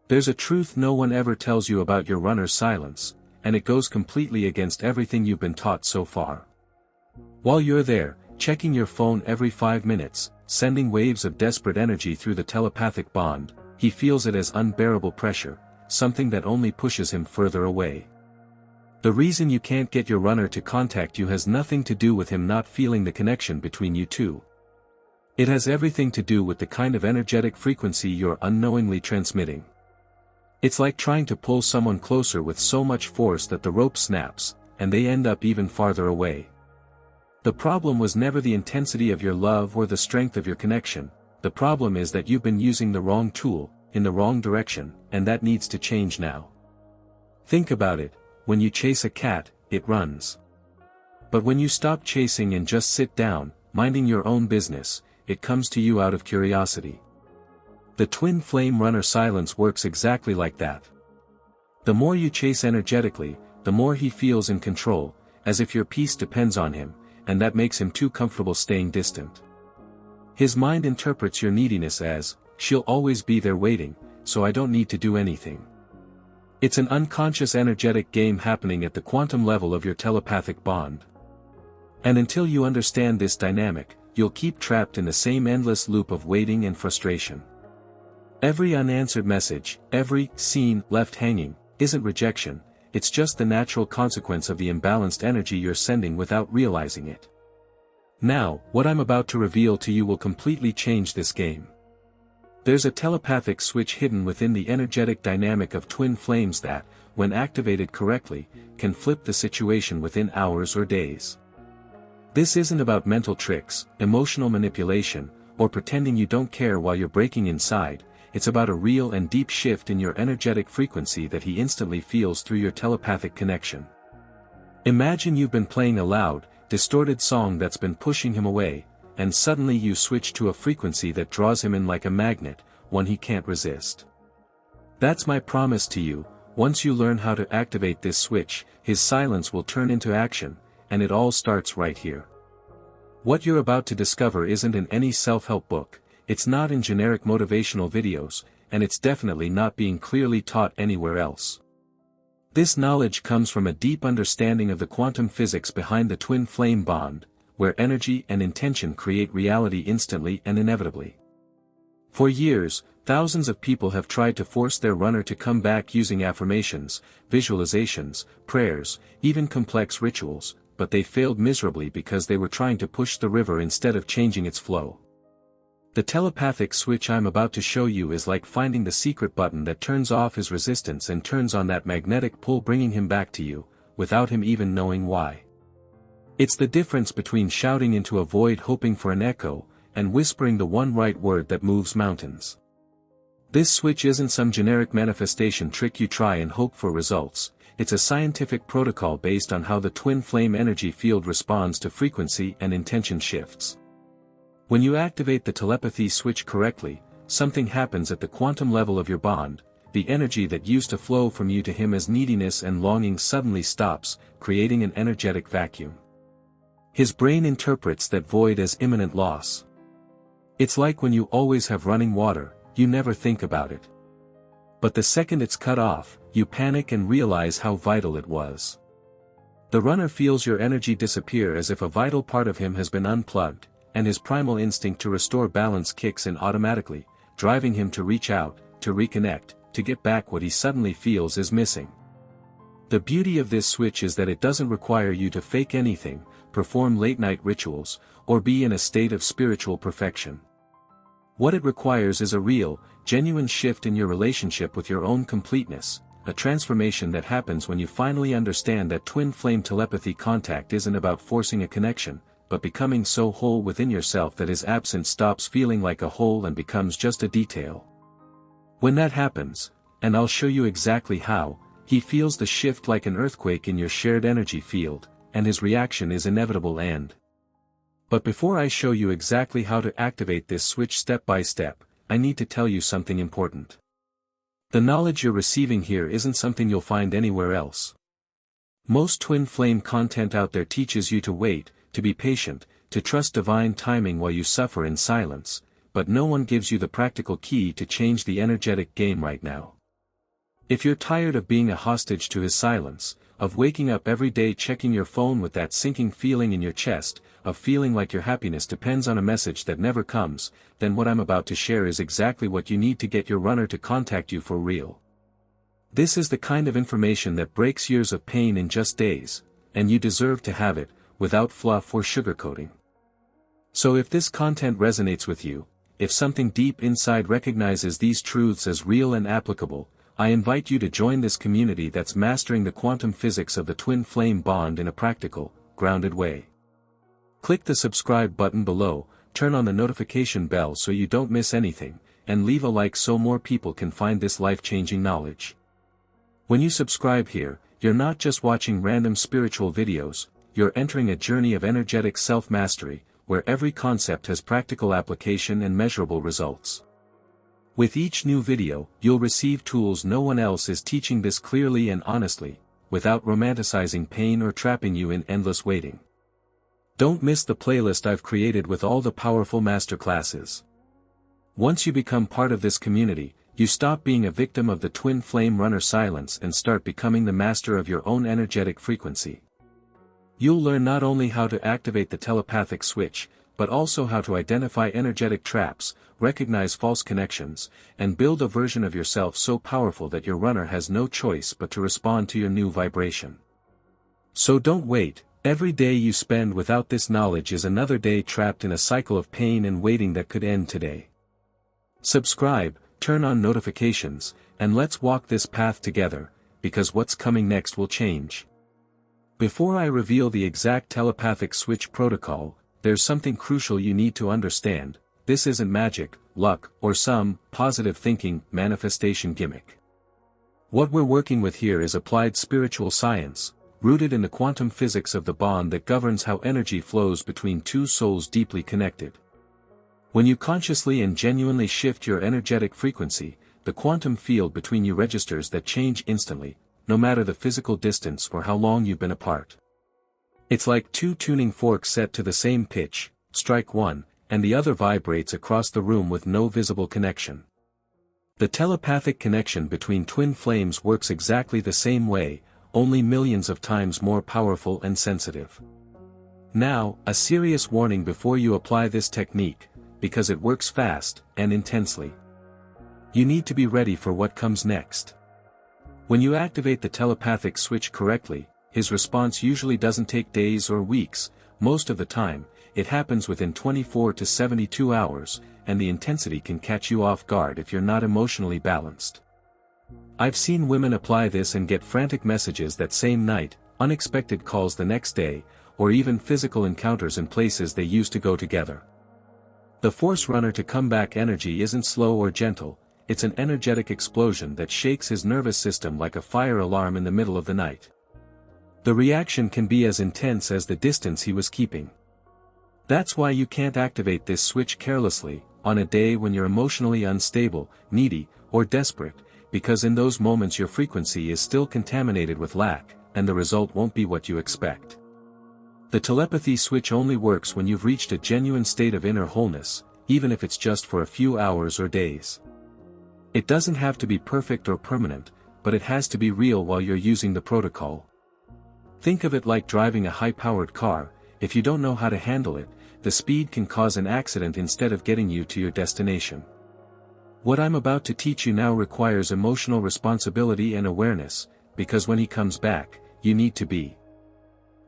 There's a truth no one ever tells you about your runner's silence, and it goes completely against everything you've been taught so far. While you're there, checking your phone every 5 minutes, sending waves of desperate energy through the telepathic bond, he feels it as unbearable pressure, something that only pushes him further away. The reason you can't get your runner to contact you has nothing to do with him not feeling the connection between you two. It has everything to do with the kind of energetic frequency you're unknowingly transmitting. It's like trying to pull someone closer with so much force that the rope snaps, and they end up even farther away. The problem was never the intensity of your love or the strength of your connection. The problem is that you've been using the wrong tool, in the wrong direction, and that needs to change now. Think about it, when you chase a cat, it runs. But when you stop chasing and just sit down, minding your own business, it comes to you out of curiosity. The twin flame runner silence works exactly like that. The more you chase energetically, the more he feels in control, as if your peace depends on him, and that makes him too comfortable staying distant. His mind interprets your neediness as, she'll always be there waiting, so I don't need to do anything. It's an unconscious energetic game happening at the quantum level of your telepathic bond. And until you understand this dynamic, you'll keep trapped in the same endless loop of waiting and frustration. Every unanswered message, every scene left hanging, isn't rejection, it's just the natural consequence of the imbalanced energy you're sending without realizing it. Now, what I'm about to reveal to you will completely change this game. There's a telepathic switch hidden within the energetic dynamic of twin flames that, when activated correctly, can flip the situation within hours or days. This isn't about mental tricks, emotional manipulation, or pretending you don't care while you're breaking inside. It's about a real and deep shift in your energetic frequency that he instantly feels through your telepathic connection. Imagine you've been playing a loud, distorted song that's been pushing him away, and suddenly you switch to a frequency that draws him in like a magnet, one he can't resist. That's my promise to you, once you learn how to activate this switch, his silence will turn into action, and it all starts right here. What you're about to discover isn't in any self-help book. It's not in generic motivational videos, and it's definitely not being clearly taught anywhere else. This knowledge comes from a deep understanding of the quantum physics behind the twin flame bond, where energy and intention create reality instantly and inevitably. For years, thousands of people have tried to force their runner to come back using affirmations, visualizations, prayers, even complex rituals, but they failed miserably because they were trying to push the river instead of changing its flow. The telepathic switch I'm about to show you is like finding the secret button that turns off his resistance and turns on that magnetic pull, bringing him back to you, without him even knowing why. It's the difference between shouting into a void hoping for an echo, and whispering the one right word that moves mountains. This switch isn't some generic manifestation trick you try and hope for results. It's a scientific protocol based on how the twin flame energy field responds to frequency and intention shifts. When you activate the telepathy switch correctly, something happens at the quantum level of your bond. The energy that used to flow from you to him as neediness and longing suddenly stops, creating an energetic vacuum. His brain interprets that void as imminent loss. It's like when you always have running water, you never think about it. But the second it's cut off, you panic and realize how vital it was. The runner feels your energy disappear as if a vital part of him has been unplugged, and his primal instinct to restore balance kicks in automatically, driving him to reach out, to reconnect, to get back what he suddenly feels is missing. The beauty of this switch is that it doesn't require you to fake anything, perform late-night rituals, or be in a state of spiritual perfection. What it requires is a real, genuine shift in your relationship with your own completeness, a transformation that happens when you finally understand that twin flame telepathy contact isn't about forcing a connection, but becoming so whole within yourself that his absence stops feeling like a whole and becomes just a detail. When that happens, and I'll show you exactly how, he feels the shift like an earthquake in your shared energy field, and his reaction is inevitable But before I show you exactly how to activate this switch step by step, I need to tell you something important. The knowledge you're receiving here isn't something you'll find anywhere else. Most twin flame content out there teaches you to wait, to be patient, to trust divine timing while you suffer in silence, but no one gives you the practical key to change the energetic game right now. If you're tired of being a hostage to his silence, of waking up every day checking your phone with that sinking feeling in your chest, of feeling like your happiness depends on a message that never comes, then what I'm about to share is exactly what you need to get your runner to contact you for real. This is the kind of information that breaks years of pain in just days, and you deserve to have it, without fluff or sugarcoating. So if this content resonates with you, if something deep inside recognizes these truths as real and applicable, I invite you to join this community that's mastering the quantum physics of the twin flame bond in a practical, grounded way. Click the subscribe button below, turn on the notification bell so you don't miss anything, and leave a like so more people can find this life-changing knowledge. When you subscribe here, you're not just watching random spiritual videos, you're entering a journey of energetic self-mastery, where every concept has practical application and measurable results. With each new video, you'll receive tools no one else is teaching this clearly and honestly, without romanticizing pain or trapping you in endless waiting. Don't miss the playlist I've created with all the powerful masterclasses. Once you become part of this community, you stop being a victim of the twin flame runner silence and start becoming the master of your own energetic frequency. You'll learn not only how to activate the telepathic switch, but also how to identify energetic traps, recognize false connections, and build a version of yourself so powerful that your runner has no choice but to respond to your new vibration. So don't wait, every day you spend without this knowledge is another day trapped in a cycle of pain and waiting that could end today. Subscribe, turn on notifications, and let's walk this path together, because what's coming next will change. Before I reveal the exact telepathic switch protocol, there's something crucial you need to understand. This isn't magic, luck, or some positive thinking manifestation gimmick. What we're working with here is applied spiritual science, rooted in the quantum physics of the bond that governs how energy flows between two souls deeply connected. When you consciously and genuinely shift your energetic frequency, the quantum field between you registers that change instantly, no matter the physical distance or how long you've been apart. It's like two tuning forks set to the same pitch, strike one, and the other vibrates across the room with no visible connection. The telepathic connection between twin flames works exactly the same way, only millions of times more powerful and sensitive. Now, a serious warning before you apply this technique, because it works fast and intensely. You need to be ready for what comes next. When you activate the telepathic switch correctly, his response usually doesn't take days or weeks. Most of the time, it happens within 24 to 72 hours, and the intensity can catch you off guard if you're not emotionally balanced. I've seen women apply this and get frantic messages that same night, unexpected calls the next day, or even physical encounters in places they used to go together. The force runner to come back energy isn't slow or gentle, it's an energetic explosion that shakes his nervous system like a fire alarm in the middle of the night. The reaction can be as intense as the distance he was keeping. That's why you can't activate this switch carelessly, on a day when you're emotionally unstable, needy, or desperate, because in those moments your frequency is still contaminated with lack, and the result won't be what you expect. The telepathy switch only works when you've reached a genuine state of inner wholeness, even if it's just for a few hours or days. It doesn't have to be perfect or permanent, but it has to be real while you're using the protocol. Think of it like driving a high-powered car. If you don't know how to handle it, the speed can cause an accident instead of getting you to your destination. What I'm about to teach you now requires emotional responsibility and awareness, because when he comes back, you need to be.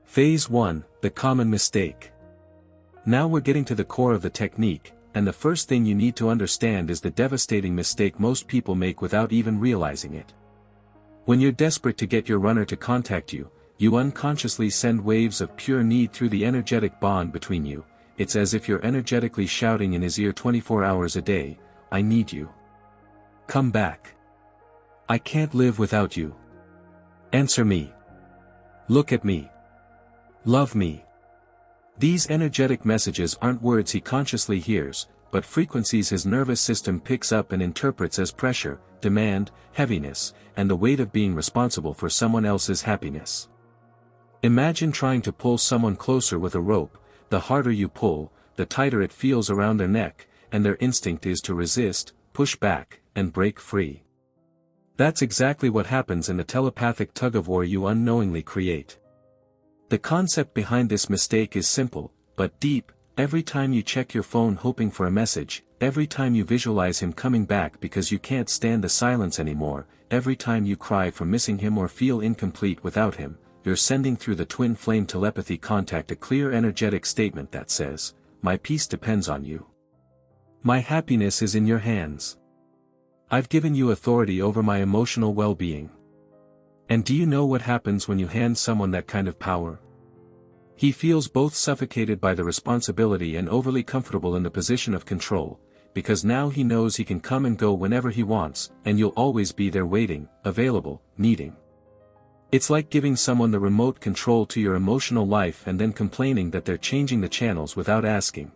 Phase 1, the common mistake. Now we're getting to the core of the technique, and the first thing you need to understand is the devastating mistake most people make without even realizing it. When you're desperate to get your runner to contact you, you unconsciously send waves of pure need through the energetic bond between you. It's as if you're energetically shouting in his ear 24 hours a day, "I need you. Come back. I can't live without you. Answer me. Look at me. Love me." These energetic messages aren't words he consciously hears, but frequencies his nervous system picks up and interprets as pressure, demand, heaviness, and the weight of being responsible for someone else's happiness. Imagine trying to pull someone closer with a rope. The harder you pull, the tighter it feels around their neck, and their instinct is to resist, push back, and break free. That's exactly what happens in the telepathic tug-of-war you unknowingly create. The concept behind this mistake is simple, but deep. Every time you check your phone hoping for a message, every time you visualize him coming back because you can't stand the silence anymore, every time you cry for missing him or feel incomplete without him, you're sending through the twin flame telepathy contact a clear energetic statement that says, "My peace depends on you. My happiness is in your hands. I've given you authority over my emotional well-being." And do you know what happens when you hand someone that kind of power? He feels both suffocated by the responsibility and overly comfortable in the position of control, because now he knows he can come and go whenever he wants, and you'll always be there waiting, available, needing. It's like giving someone the remote control to your emotional life and then complaining that they're changing the channels without asking.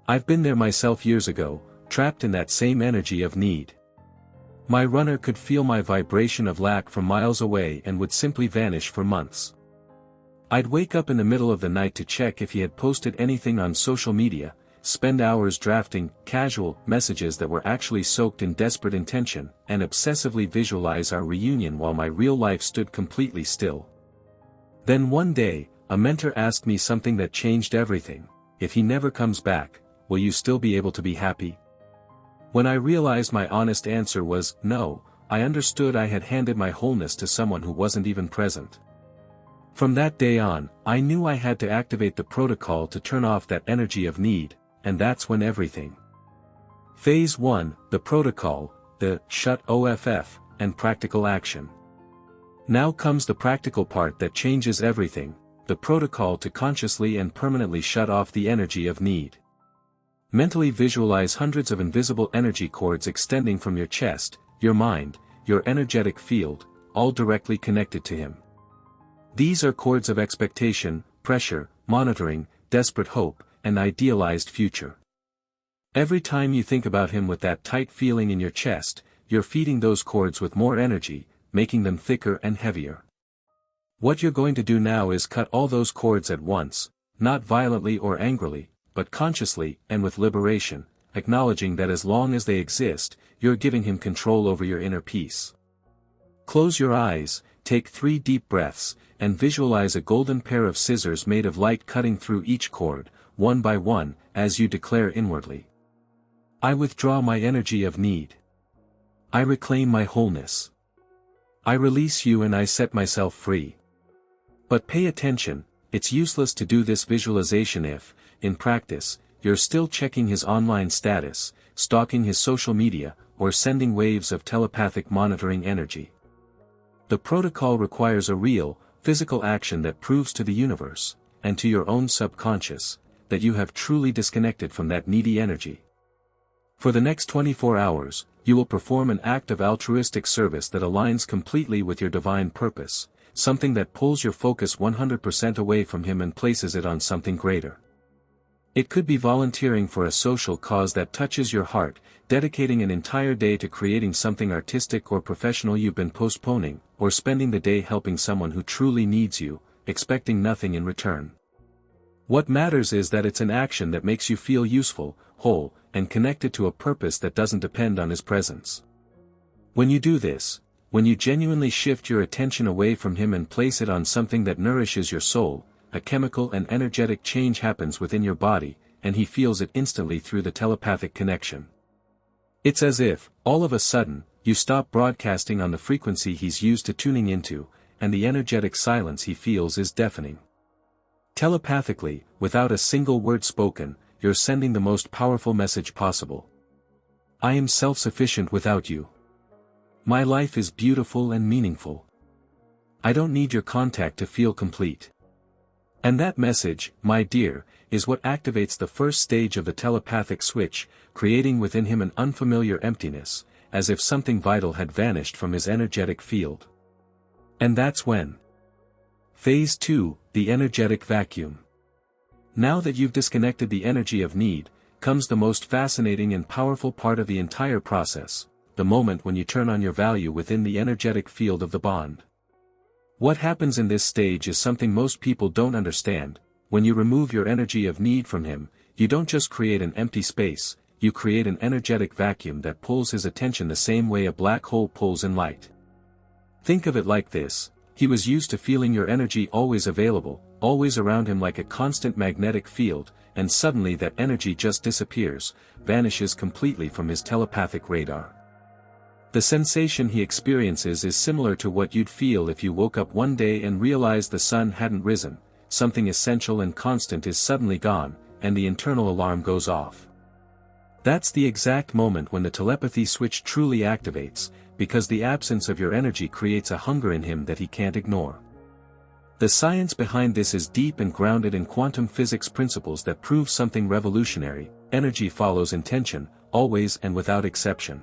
I've been there myself years ago, trapped in that same energy of need. My runner could feel my vibration of lack from miles away and would simply vanish for months. I'd wake up in the middle of the night to check if he had posted anything on social media, spend hours drafting casual messages that were actually soaked in desperate intention, and obsessively visualize our reunion while my real life stood completely still. Then one day, a mentor asked me something that changed everything. If he never comes back, will you still be able to be happy? When I realized my honest answer was no, I understood I had handed my wholeness to someone who wasn't even present. From that day on, I knew I had to activate the protocol to turn off that energy of need, and that's when everything. Phase 1, the protocol, the shut off, and practical action. Now comes the practical part that changes everything, the protocol to consciously and permanently shut off the energy of need. Mentally visualize hundreds of invisible energy cords extending from your chest, your mind, your energetic field, all directly connected to him. These are cords of expectation, pressure, monitoring, desperate hope, and idealized future. Every time you think about him with that tight feeling in your chest, you're feeding those cords with more energy, making them thicker and heavier. What you're going to do now is cut all those cords at once, not violently or angrily, but consciously and with liberation, acknowledging that as long as they exist, you're giving him control over your inner peace. Close your eyes, take 3 deep breaths, and visualize a golden pair of scissors made of light cutting through each cord, one by one, as you declare inwardly. I withdraw my energy of need. I reclaim my wholeness. I release you and I set myself free. But pay attention, it's useless to do this visualization if, in practice, you're still checking his online status, stalking his social media, or sending waves of telepathic monitoring energy. The protocol requires a real, physical action that proves to the universe, and to your own subconscious, that you have truly disconnected from that needy energy. For the next 24 hours, you will perform an act of altruistic service that aligns completely with your divine purpose, something that pulls your focus 100% away from him and places it on something greater. It could be volunteering for a social cause that touches your heart, dedicating an entire day to creating something artistic or professional you've been postponing, or spending the day helping someone who truly needs you, expecting nothing in return. What matters is that it's an action that makes you feel useful, whole, and connected to a purpose that doesn't depend on his presence. When you do this, when you genuinely shift your attention away from him and place it on something that nourishes your soul, a chemical and energetic change happens within your body, and he feels it instantly through the telepathic connection. It's as if, all of a sudden, you stop broadcasting on the frequency he's used to tuning into, and the energetic silence he feels is deafening. Telepathically, without a single word spoken, you're sending the most powerful message possible. I am self-sufficient without you. My life is beautiful and meaningful. I don't need your contact to feel complete. And that message, my dear, is what activates the first stage of the telepathic switch, creating within him an unfamiliar emptiness, as if something vital had vanished from his energetic field. And that's when. Phase 2, the energetic vacuum. Now that you've disconnected the energy of need, comes the most fascinating and powerful part of the entire process, the moment when you turn on your value within the energetic field of the bond. What happens in this stage is something most people don't understand. When you remove your energy of need from him, you don't just create an empty space, you create an energetic vacuum that pulls his attention the same way a black hole pulls in light. Think of it like this: he was used to feeling your energy always available, always around him like a constant magnetic field, and suddenly that energy just disappears, vanishes completely from his telepathic radar. The sensation he experiences is similar to what you'd feel if you woke up one day and realized the sun hadn't risen, something essential and constant is suddenly gone, and the internal alarm goes off. That's the exact moment when the telepathy switch truly activates, because the absence of your energy creates a hunger in him that he can't ignore. The science behind this is deep and grounded in quantum physics principles that prove something revolutionary: energy follows intention, always and without exception.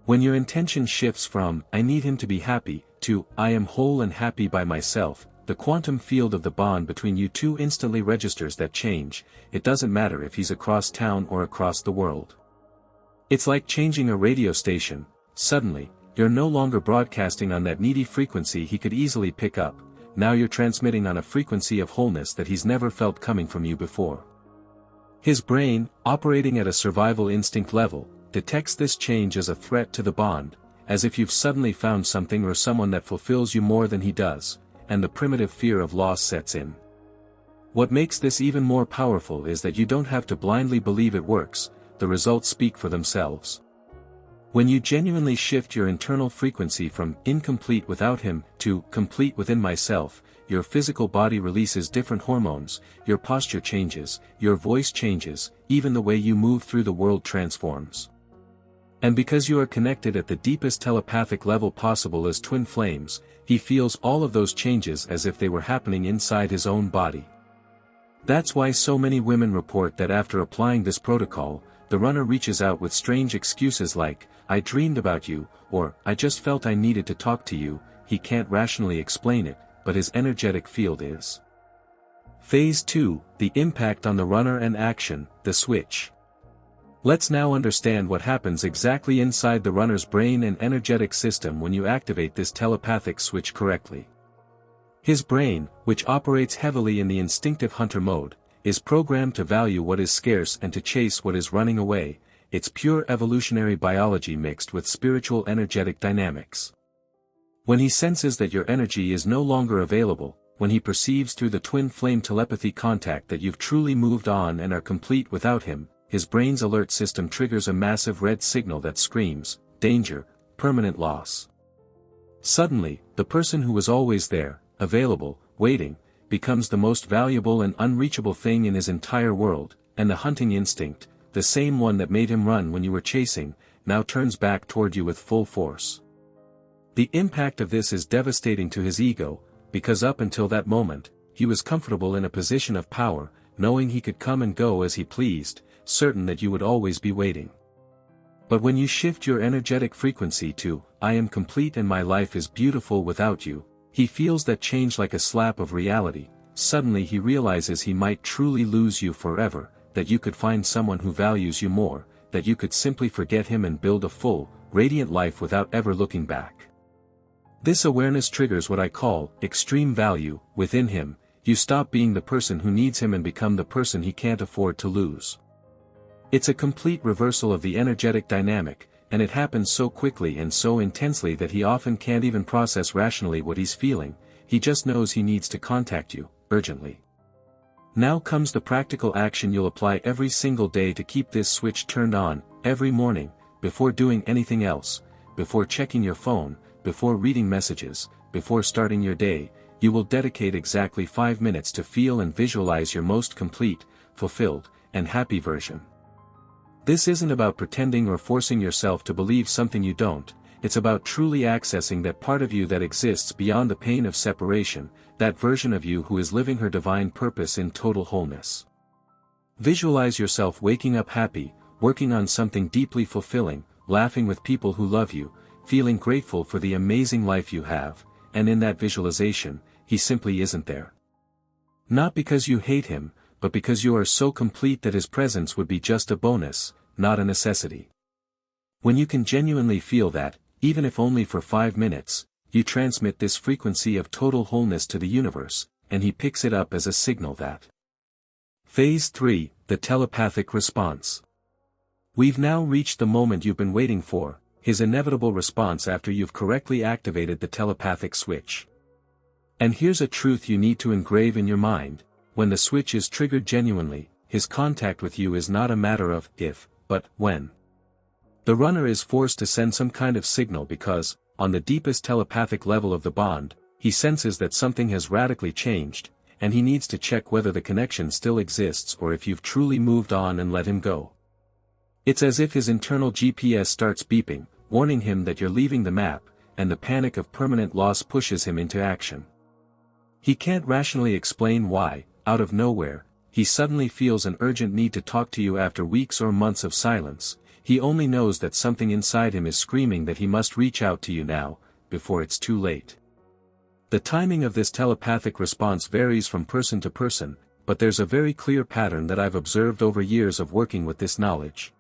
When your intention shifts from, "I need him to be happy," to, "I am whole and happy by myself," the quantum field of the bond between you two instantly registers that change. It doesn't matter if he's across town or across the world. It's like changing a radio station. Suddenly, you're no longer broadcasting on that needy frequency he could easily pick up. Now you're transmitting on a frequency of wholeness that he's never felt coming from you before. His brain, operating at a survival instinct level, detects this change as a threat to the bond, as if you've suddenly found something or someone that fulfills you more than he does, and the primitive fear of loss sets in. What makes this even more powerful is that you don't have to blindly believe it works, the results speak for themselves. When you genuinely shift your internal frequency from "incomplete without him" to "complete within myself," your physical body releases different hormones, your posture changes, your voice changes, even the way you move through the world transforms. And because you are connected at the deepest telepathic level possible as twin flames, he feels all of those changes as if they were happening inside his own body. That's why so many women report that after applying this protocol, the runner reaches out with strange excuses like, "I dreamed about you," or "I just felt I needed to talk to you." He can't rationally explain it, but his energetic field is. Phase 2, the impact on the runner and action, the switch. Let's now understand what happens exactly inside the runner's brain and energetic system when you activate this telepathic switch correctly. His brain, which operates heavily in the instinctive hunter mode, is programmed to value what is scarce and to chase what is running away. It's pure evolutionary biology mixed with spiritual energetic dynamics. When he senses that your energy is no longer available, when he perceives through the twin flame telepathy contact that you've truly moved on and are complete without him, his brain's alert system triggers a massive red signal that screams, "Danger, permanent loss." Suddenly, the person who was always there, available, waiting, becomes the most valuable and unreachable thing in his entire world, and the hunting instinct, the same one that made him run when you were chasing, now turns back toward you with full force. The impact of this is devastating to his ego, because up until that moment, he was comfortable in a position of power, knowing he could come and go as he pleased, certain that you would always be waiting. But when you shift your energetic frequency to, "I am complete and my life is beautiful without you," he feels that change like a slap of reality. Suddenly he realizes he might truly lose you forever, that you could find someone who values you more, that you could simply forget him and build a full, radiant life without ever looking back. This awareness triggers what I call extreme value within him. You stop being the person who needs him and become the person he can't afford to lose. It's a complete reversal of the energetic dynamic, and it happens so quickly and so intensely that he often can't even process rationally what he's feeling. He just knows he needs to contact you, urgently. Now comes the practical action you'll apply every single day to keep this switch turned on. Every morning, before doing anything else, before checking your phone, before reading messages, before starting your day, you will dedicate exactly 5 minutes to feel and visualize your most complete, fulfilled, and happy version. This isn't about pretending or forcing yourself to believe something you don't. It's about truly accessing that part of you that exists beyond the pain of separation, that version of you who is living her divine purpose in total wholeness. Visualize yourself waking up happy, working on something deeply fulfilling, laughing with people who love you, feeling grateful for the amazing life you have, and in that visualization, he simply isn't there. Not because you hate him, but because you are so complete that his presence would be just a bonus, not a necessity. When you can genuinely feel that, even if only for 5 minutes, you transmit this frequency of total wholeness to the universe, and he picks it up as a signal that. Phase 3, the telepathic response. We've now reached the moment you've been waiting for, his inevitable response after you've correctly activated the telepathic switch. And here's a truth you need to engrave in your mind: when the switch is triggered genuinely, his contact with you is not a matter of if, but when. The runner is forced to send some kind of signal because, on the deepest telepathic level of the bond, he senses that something has radically changed, and he needs to check whether the connection still exists or if you've truly moved on and let him go. It's as if his internal GPS starts beeping, warning him that you're leaving the map, and the panic of permanent loss pushes him into action. He can't rationally explain why, out of nowhere, he suddenly feels an urgent need to talk to you after weeks or months of silence. He only knows that something inside him is screaming that he must reach out to you now, before it's too late. The timing of this telepathic response varies from person to person, but there's a very clear pattern that I've observed over years of working with this knowledge.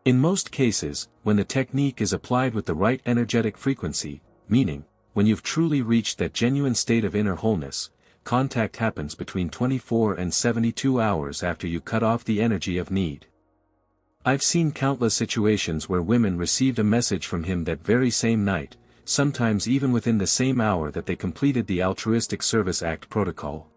In most cases, when the technique is applied with the right energetic frequency, meaning, when you've truly reached that genuine state of inner wholeness, contact happens between 24 and 72 hours after you cut off the energy of need. I've seen countless situations where women received a message from him that very same night, sometimes even within the same hour that they completed the Altruistic Service Act protocol.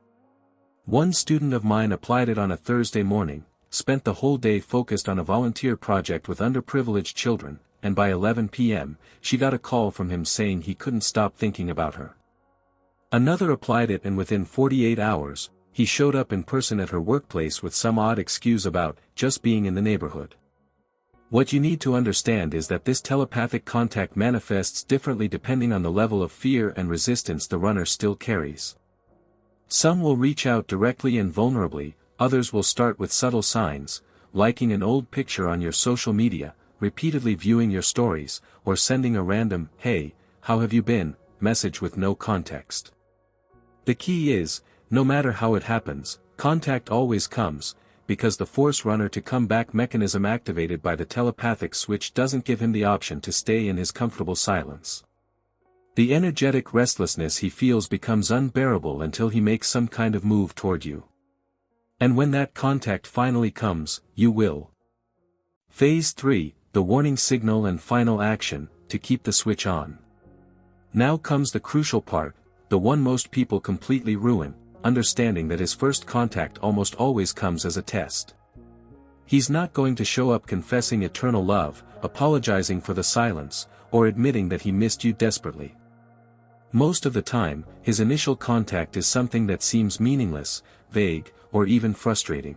One student of mine applied it on a Thursday morning, spent the whole day focused on a volunteer project with underprivileged children, and by 11 p.m., she got a call from him saying he couldn't stop thinking about her. Another applied it and within 48 hours, he showed up in person at her workplace with some odd excuse about just being in the neighborhood. What you need to understand is that this telepathic contact manifests differently depending on the level of fear and resistance the runner still carries. Some will reach out directly and vulnerably, others will start with subtle signs, liking an old picture on your social media, repeatedly viewing your stories, or sending a random, "Hey, how have you been?" message with no context. The key is, no matter how it happens, contact always comes, because the force runner to come back mechanism activated by the telepathic switch doesn't give him the option to stay in his comfortable silence. The energetic restlessness he feels becomes unbearable until he makes some kind of move toward you. And when that contact finally comes, you will. Phase 3, the warning signal and final action, to keep the switch on. Now comes the crucial part, the one most people completely ruin, understanding that his first contact almost always comes as a test. He's not going to show up confessing eternal love, apologizing for the silence, or admitting that he missed you desperately. Most of the time, his initial contact is something that seems meaningless, vague, or even frustrating.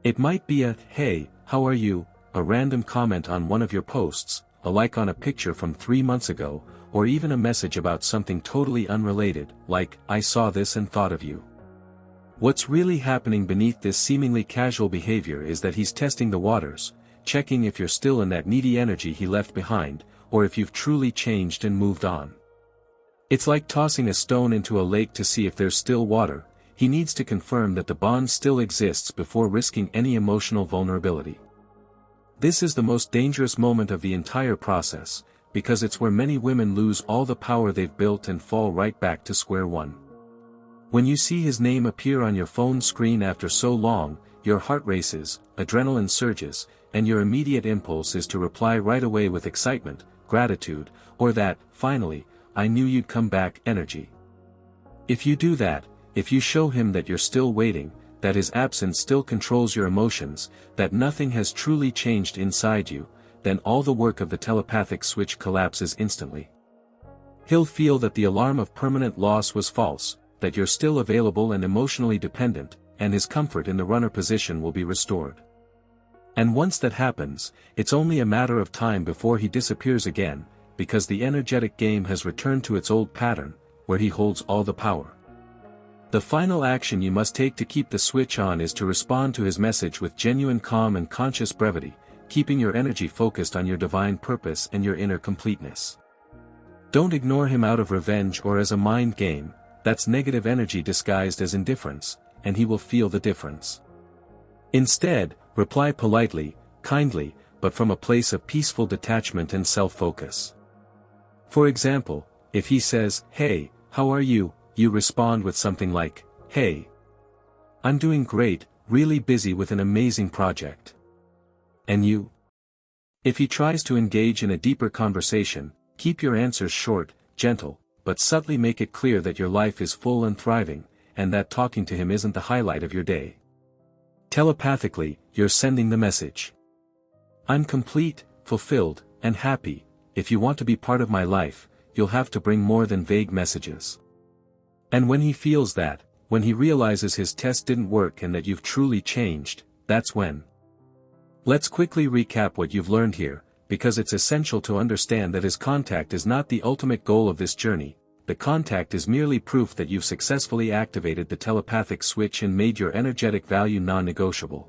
It might be a, "Hey, how are you?" a random comment on one of your posts, a like on a picture from 3 months ago, or even a message about something totally unrelated, like, "I saw this and thought of you." What's really happening beneath this seemingly casual behavior is that he's testing the waters, checking if you're still in that needy energy he left behind, or if you've truly changed and moved on. It's like tossing a stone into a lake to see if there's still water. He needs to confirm that the bond still exists before risking any emotional vulnerability. This is the most dangerous moment of the entire process, because it's where many women lose all the power they've built and fall right back to square one. When you see his name appear on your phone screen after so long, your heart races, adrenaline surges, and your immediate impulse is to reply right away with excitement, gratitude, or that, "Finally, I knew you'd come back" energy. If you do that, if you show him that you're still waiting, that his absence still controls your emotions, that nothing has truly changed inside you, then all the work of the telepathic switch collapses instantly. He'll feel that the alarm of permanent loss was false, that you're still available and emotionally dependent, and his comfort in the runner position will be restored. And once that happens, it's only a matter of time before he disappears again, because the energetic game has returned to its old pattern, where he holds all the power. The final action you must take to keep the switch on is to respond to his message with genuine calm and conscious brevity, keeping your energy focused on your divine purpose and your inner completeness. Don't ignore him out of revenge or as a mind game. That's negative energy disguised as indifference, and he will feel the difference. Instead, reply politely, kindly, but from a place of peaceful detachment and self-focus. For example, if he says, "Hey, how are you?" you respond with something like, "Hey, I'm doing great, really busy with an amazing project." And you? If he tries to engage in a deeper conversation, keep your answers short, gentle, but subtly make it clear that your life is full and thriving, and that talking to him isn't the highlight of your day. Telepathically, you're sending the message. I'm complete, fulfilled, and happy. If you want to be part of my life, you'll have to bring more than vague messages. And when he feels that, when he realizes his test didn't work and that you've truly changed, that's when. Let's quickly recap what you've learned here, because it's essential to understand that his contact is not the ultimate goal of this journey. The contact is merely proof that you've successfully activated the telepathic switch and made your energetic value non-negotiable.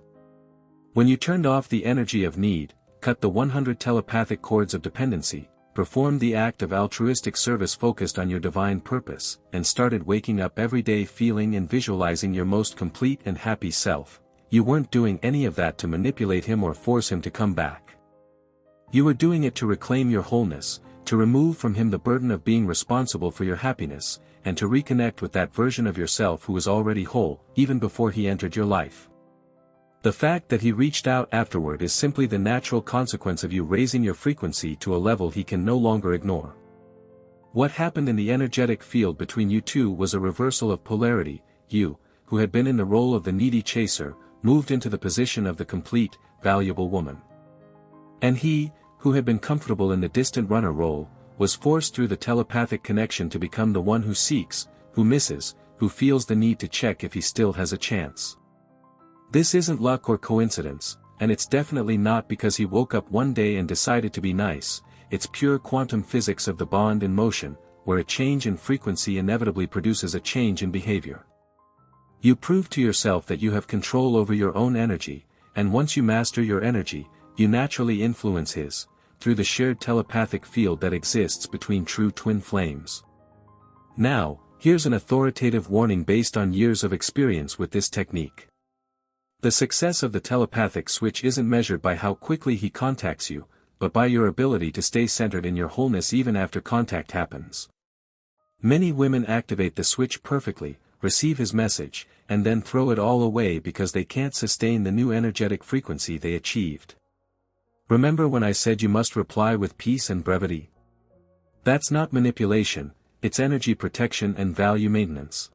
When you turned off the energy of need, cut the 100 telepathic cords of dependency, performed the act of altruistic service focused on your divine purpose, and started waking up every day feeling and visualizing your most complete and happy self, you weren't doing any of that to manipulate him or force him to come back. You were doing it to reclaim your wholeness, to remove from him the burden of being responsible for your happiness, and to reconnect with that version of yourself who was already whole, even before he entered your life. The fact that he reached out afterward is simply the natural consequence of you raising your frequency to a level he can no longer ignore. What happened in the energetic field between you two was a reversal of polarity. You, who had been in the role of the needy chaser, moved into the position of the complete, valuable woman. And he, who had been comfortable in the distant runner role, was forced through the telepathic connection to become the one who seeks, who misses, who feels the need to check if he still has a chance. This isn't luck or coincidence, and it's definitely not because he woke up one day and decided to be nice. It's pure quantum physics of the bond in motion, where a change in frequency inevitably produces a change in behavior. You prove to yourself that you have control over your own energy, and once you master your energy, you naturally influence his, through the shared telepathic field that exists between true twin flames. Now, here's an authoritative warning based on years of experience with this technique. The success of the telepathic switch isn't measured by how quickly he contacts you, but by your ability to stay centered in your wholeness even after contact happens. Many women activate the switch perfectly, receive his message, and then throw it all away because they can't sustain the new energetic frequency they achieved. Remember when I said you must reply with peace and brevity? That's not manipulation, it's energy protection and value maintenance.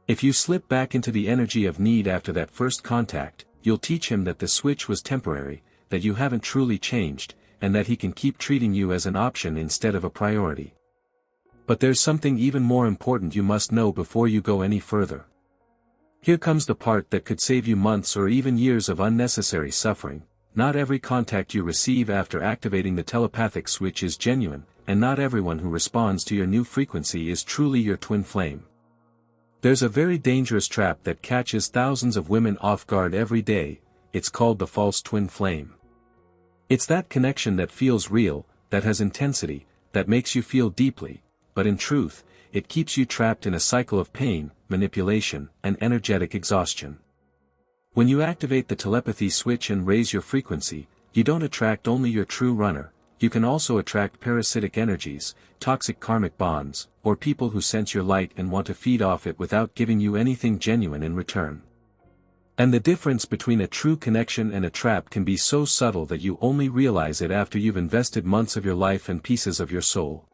If you slip back into the energy of need after that first contact, you'll teach him that the switch was temporary, that you haven't truly changed, and that he can keep treating you as an option instead of a priority. But there's something even more important you must know before you go any further. Here comes the part that could save you months or even years of unnecessary suffering. Not every contact you receive after activating the telepathic switch is genuine, and not everyone who responds to your new frequency is truly your twin flame. There's a very dangerous trap that catches thousands of women off guard every day. It's called the false twin flame. It's that connection that feels real, that has intensity, that makes you feel deeply, but in truth, it keeps you trapped in a cycle of pain, manipulation, and energetic exhaustion. When you activate the telepathy switch and raise your frequency, you don't attract only your true runner, you can also attract parasitic energies, toxic karmic bonds, or people who sense your light and want to feed off it without giving you anything genuine in return. And the difference between a true connection and a trap can be so subtle that you only realize it after you've invested months of your life and pieces of your soul.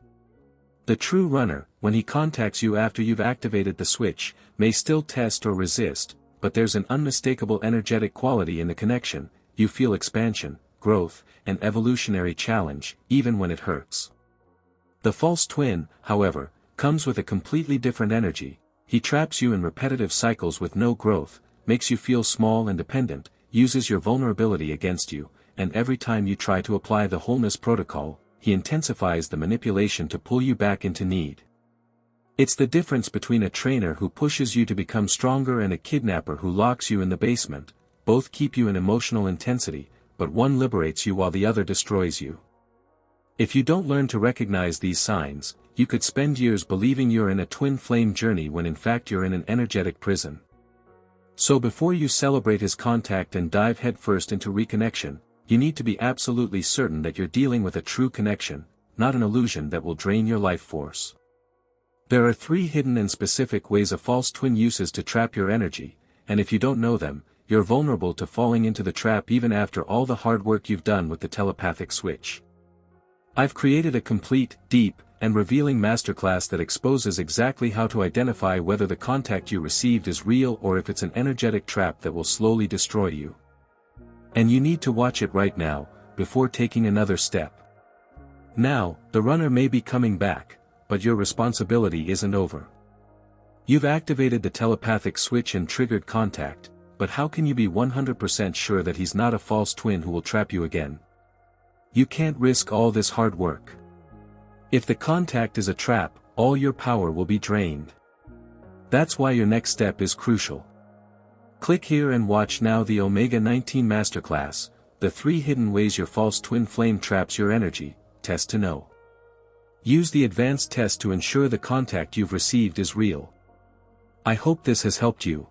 The true runner, when he contacts you after you've activated the switch, may still test or resist, but there's an unmistakable energetic quality in the connection. You feel expansion, growth, and evolutionary challenge, even when it hurts. The false twin, however, comes with a completely different energy. He traps you in repetitive cycles with no growth, makes you feel small and dependent, uses your vulnerability against you, and every time you try to apply the wholeness protocol, he intensifies the manipulation to pull you back into need. It's the difference between a trainer who pushes you to become stronger and a kidnapper who locks you in the basement. Both keep you in emotional intensity, but one liberates you while the other destroys you. If you don't learn to recognize these signs, you could spend years believing you're in a twin flame journey when in fact you're in an energetic prison. So before you celebrate his contact and dive headfirst into reconnection, you need to be absolutely certain that you're dealing with a true connection, not an illusion that will drain your life force. There are 3 hidden and specific ways a false twin uses to trap your energy, and if you don't know them, you're vulnerable to falling into the trap even after all the hard work you've done with the telepathic switch. I've created a complete, deep, and revealing masterclass that exposes exactly how to identify whether the contact you received is real or if it's an energetic trap that will slowly destroy you. And you need to watch it right now, before taking another step. Now, the runner may be coming back, but your responsibility isn't over. You've activated the telepathic switch and triggered contact, but how can you be 100% sure that he's not a false twin who will trap you again? You can't risk all this hard work. If the contact is a trap, all your power will be drained. That's why your next step is crucial. Click here and watch now the Omega 19 Masterclass, the 3 hidden ways your false twin flame traps your energy, test to know. Use the advanced test to ensure the contact you've received is real. I hope this has helped you.